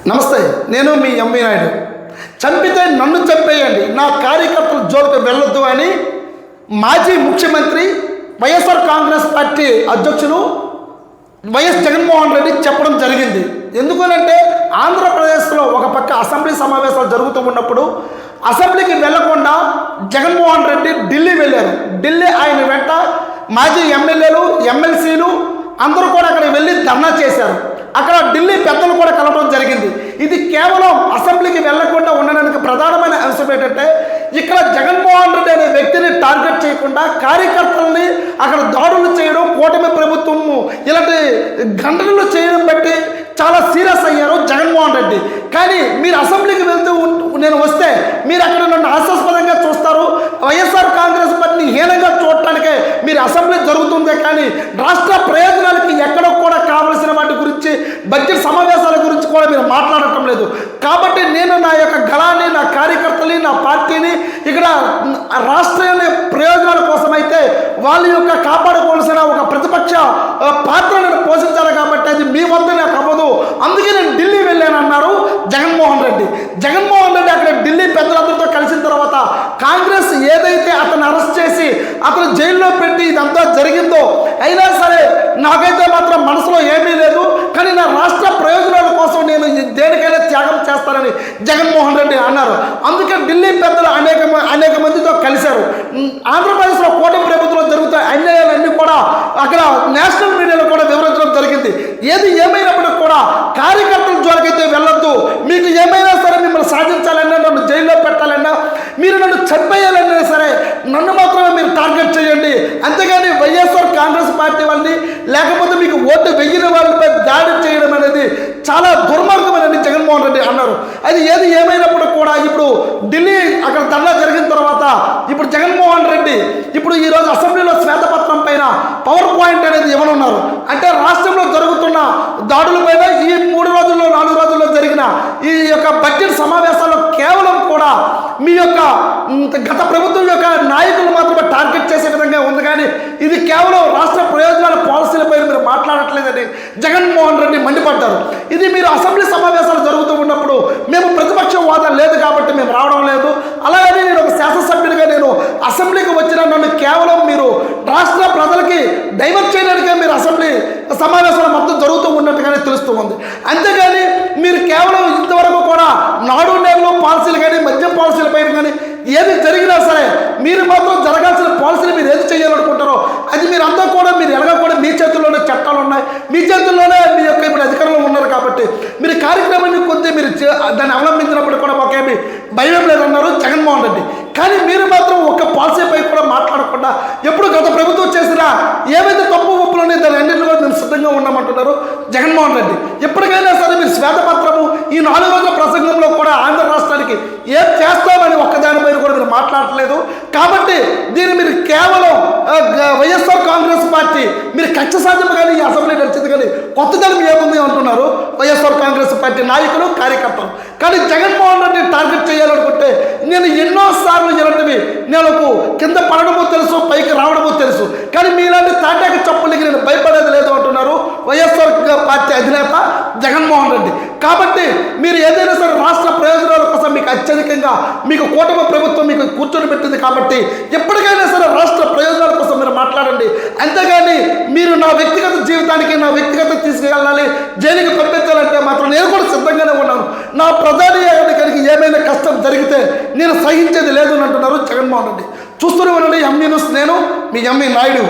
నమస్తే, నేను మీ ఎంవి నాయుడు. చంపితే నన్ను చంపేయండి, నా కార్యకర్తల జోలికి వెళ్ళొద్దు అని మాజీ ముఖ్యమంత్రి వైఎస్ఆర్ కాంగ్రెస్ పార్టీ అధ్యక్షులు వైఎస్ జగన్మోహన్ రెడ్డి చెప్పడం జరిగింది. ఎందుకనంటే ఆంధ్రప్రదేశ్లో ఒక పక్క అసెంబ్లీ సమావేశాలు జరుగుతూ ఉన్నప్పుడు అసెంబ్లీకి వెళ్లకుండా జగన్మోహన్ రెడ్డి ఢిల్లీ వెళ్ళారు. ఢిల్లీ ఆయన వెంట మాజీ ఎమ్మెల్యేలు, ఎమ్మెల్సీలు అందరూ కూడా అక్కడికి వెళ్ళి ధర్నా చేశారు. అక్కడ ఢిల్లీ పెద్దలు కూడా కలవడం జరిగింది. ఇది కేవలం అసెంబ్లీకి వెళ్లకుండా ఉండడానికి ప్రధానమైన అంశం ఏంటంటే, ఇక్కడ జగన్మోహన్ రెడ్డి అనే వ్యక్తిని టార్గెట్ చేయకుండా కార్యకర్తల్ని అక్కడ దాడులు చేయడం, కూటమి ప్రభుత్వం ఇలాంటి ఘటనలు చేయడం బట్టి చాలా సీరియస్ అయ్యారు జగన్మోహన్ రెడ్డి. కానీ మీరు అసెంబ్లీకి వెళ్తూ నేను వస్తే మీరు అక్కడ నన్ను హాస్యాస్పదంగా చూస్తారు. వైఎస్ఆర్ కాంగ్రెస్ పార్టీని హీనంగా చూడటానికే మీరు అసెంబ్లీ జరుగుతుందే కానీ రాష్ట్ర ప్రయోజనాలకి ఎక్కడో కూడా కావలసిన వాటి గురించి, బడ్జెట్ సమావేశాల గురించి కూడా మీరు మాట్లాడటం లేదు. కాబట్టి నేను నా యొక్క గళాన్ని, నా కార్యకర్తని, నా పార్టీని ఇక్కడ రాష్ట్ర ప్రయోజనాల కోసమైతే వాళ్ళ యొక్క కాపాడుకోవాల్సిన ఒక ప్రతిపక్ష పాత్రను పోషించాలి. కాబట్టి అది మీ వద్ద నాకు అవ్వదు, అందుకే నేను ఢిల్లీ వెళ్ళానన్నారు జగన్మోహన్ రెడ్డి. జగన్మోహన్ రెడ్డి అక్కడ ఢిల్లీ పెద్దలందరితో కలిసిన తర్వాత కాంగ్రెస్ ఏదైతే అతను అరెస్ట్ చేసి అతను జైల్లో పెట్టి ఇదంతా జరిగిందో, అయినా సరే నాకైతే మాత్రం మనసులో ఏమీ లేదు, కానీ నా రాష్ట్ర ప్రయోజనాల కోసం నేను దేనికైనా త్యాగం చేస్తానని జగన్మోహన్ రెడ్డి అన్నారు. అందుకే ఢిల్లీ పెద్దలు అనేక మందితో కలిశారు. ఆంధ్రప్రదేశ్లో కూటమి ప్రభుత్వంలో జరుగుతున్న అన్యాయాలన్నీ కూడా అక్కడ నేషనల్ మీడియాలో కూడా వివరించడం జరిగింది. ఏది ఏమైనప్పటికీ కూడా కార్యకర్తల జోలికైతే వెళ్ళొద్దు, మీకు ఏమైనా సరే మిమ్మల్ని సాధించాలన్నా, నన్ను జైల్లో పెట్టాలన్నా, మీరు నన్ను చంపేయాలన్నా సరే నన్ను మాత్రమే మీరు టార్గెట్ చేయండి, అంతేగాని వైఎస్ఆర్ కాంగ్రెస్ పార్టీ వాళ్ళని లేకపోతే మీకు ఓటు వెయ్యని వాళ్ళపై దాడి చేయడం అనేది చాలా దుర్మార్గమని జగన్మోహన్ రెడ్డి అన్నారు. అది ఏది ఏమైనప్పుడు కూడా ఇప్పుడు ఢిల్లీ అక్కడ ధర్నా జరిగిన తర్వాత ఇప్పుడు జగన్మోహన్ రెడ్డి ఇప్పుడు ఈరోజు అసెంబ్లీలో శ్వేతపత్రం పైన పవర్ పాయింట్ అనేది ఇవ్వనున్నారు. అంటే రాష్ట్రంలో జరుగుతున్న దాడుల పైన ఈ 3 రోజుల్లో 4 రోజుల్లో జరిగిన ఈ యొక్క బడ్జెట్ సమావేశాల్లో కేవలం కూడా మీ యొక్క గత ప్రభుత్వం యొక్క నాయకులు మాత్రమే టార్గెట్ చేసే విధంగా ఉంది, కానీ ఇది కేవలం రాష్ట్ర ప్రయోజనాల పాలసీలపై మీరు మాట్లాడట్లేదని జగన్మోహన్ రెడ్డి మండిపడ్డారు. ఇది మీరు అసెంబ్లీ సమావేశాలు జరుగుతూ ఉన్నప్పుడు మేము ప్రతిపక్ష హోదా లేదు కాబట్టి మేము రావడం లేదు, అలాగని నేను ఒక శాసనసభ్యుడిగా నేను అసెంబ్లీకి వచ్చిన నన్ను కేవలం మీరు రాష్ట్ర ప్రజలకి డైవర్ట్ చేయడానికే మీరు అసెంబ్లీ సమావేశాలు మొత్తం జరుగుతూ ఉన్నట్టుగానే తెలుస్తూ ఉంది. అంతేగాని మీరు కేవలం ఇంతవరకు కూడా నాడు నేలలో పాలసీలు కానీ, మద్యం పాలసీలపై కానీ ఏది జరిగినా సరే మీరు మాత్రం జరగాల్సిన పాలసీలు మీరు ఏది చేయాలనుకుంటారో అది మీరంతా కూడా మీరు ఎలాగ కూడా మీ చేతుల్లోనే చట్టాలు ఉన్నాయి, మీ చేతుల్లోనే మీ యొక్క ఇప్పుడు అధికారంలో ఉన్నారు. కాబట్టి మీరు కార్యక్రమాన్ని కొద్ది మీరు దాన్ని అవలంబించినప్పుడు కూడా మాకేమి భయం లేదన్నారు జగన్మోహన్ రెడ్డి. కానీ మీరు మాత్రం ఒక్క పాలసీపై కూడా మాట్లాడకుండా ఎప్పుడు గత ప్రభుత్వం చేసినా ఏవైతే తప్పు ఒప్పులోనే దాని అన్నింటిలో మేము సిద్ధంగా ఉన్నామంటున్నారు జగన్మోహన్ రెడ్డి. ఎప్పటికైనా సరే మీరు శ్వేతపత్రము ఈ 4 రోజుల ప్రసంగంలో కూడా ఆంధ్ర రాష్ట్రానికి ఏం చేస్తామని ఒక్కదానిపైన కూడా మీరు మాట్లాడట్లేదు. కాబట్టి దీన్ని మీరు కేవలం వైఎస్ఆర్ కాంగ్రెస్ పార్టీ మీరు కక్ష సాధ్యం కానీ ఈ అసెంబ్లీ నడిచింది కానీ కొత్తదనం ఏముంది అంటున్నారు వైఎస్ఆర్ కాంగ్రెస్ పార్టీ నాయకులు, కార్యకర్తలు. కానీ జగన్మోహన్ రెడ్డి టార్గెట్ చేయాలనుకుంటే నేను ఎన్నోసార్లు ఇలాంటివి నేను కింద పడడమో తెలుసు, పైకి రావడమో తెలుసు, కానీ మీలాంటి తాటాక చప్పులకి నేను భయపడేది లేదు అంటున్నారు వైఎస్ఆర్ పార్టీ అధినేత జగన్మోహన్ రెడ్డి. కాబట్టి మీరు ఏదైనా సరే రాష్ట్ర ప్రయోజనాల కోసం మీకు అత్యధికంగా మీకు కూటమి ప్రభుత్వం మీకు కూర్చొని పెట్టింది. కాబట్టి ఎప్పటికైనా సరే రాష్ట్ర ప్రయోజనాల కోసం మీరు మాట్లాడండి, అంతేగాని మీరు నా వ్యక్తిగత జీవితానికి, నా వ్యక్తిగత తీసుకెళ్ళాలి, జైలుకి పంపించాలంటే మాత్రం నేను కూడా సిద్ధంగానే ఉన్నాను. నా ప్రధాని ఏమైనా కష్టం జరిగితే నేను సహించేది లేదు అని అంటున్నారు జగన్మోహన్ రెడ్డి. చూస్తూనే ఉండండి ఎంవి న్యూస్. నేను మీ ఎంవి నాయుడు.